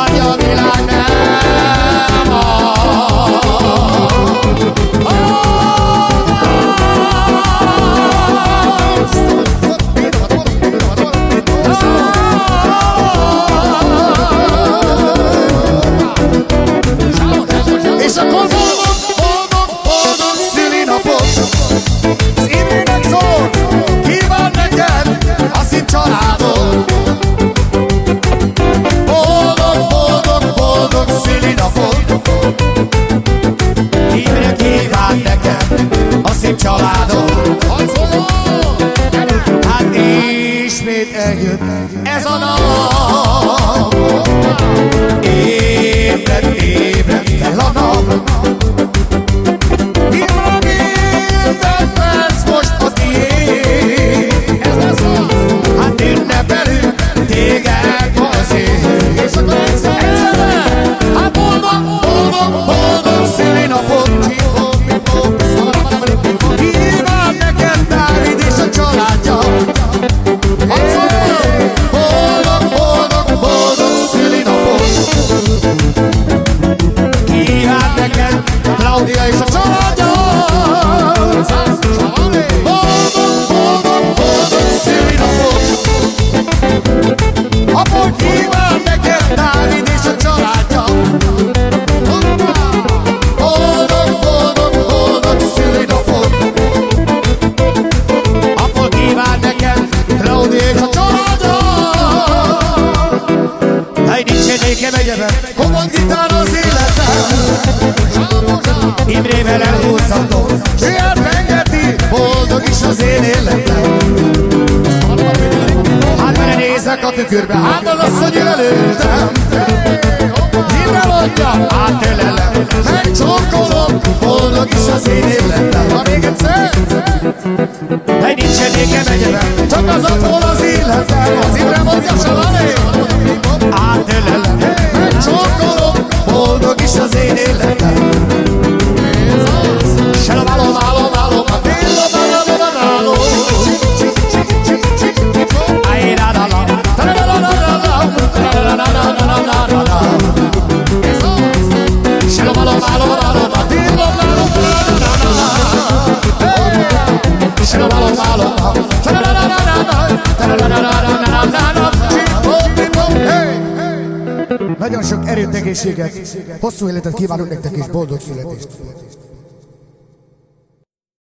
nagy a világ nem és akkor boldog szülinapot az Imrének szól, kíván neked a szív családot. Boldog szülinapot Imre kíván neked a szív családot. Hát ismét eljött ez a nap, ébred kell a nap. Imre minden perc most a tiéd, hát ünnepelünk téged ma az ég. És akkor egyszerre, hát boldog szülinapot kíván neked Dávid és a családja. Boldog szülinapot kíván neked Klaudia és a családja. Boldog szülinapot Apod kíván neked Dávid és a családja. Boldog szülinapot Apod kíván neked Klaudia és a családja. Hely nincsen néke megyeben, komod gitár az életem. Imrével elhúzhatom, s elpengeti, boldog is az én életem. Hát vele nézek a tükörbe, hát az asszony előttem. Imre mondja, átölelem, megcsókolom, boldog is az én életem. Ha még egyszer, hely nincsen néke megyeben, csak az attól az életem. Az Imre mondja, Salani, átölelem, megcsókolom, boldog is az én életem. Nagyon sok erőt, egészséget, hosszú életet kívánok nektek és boldog születést!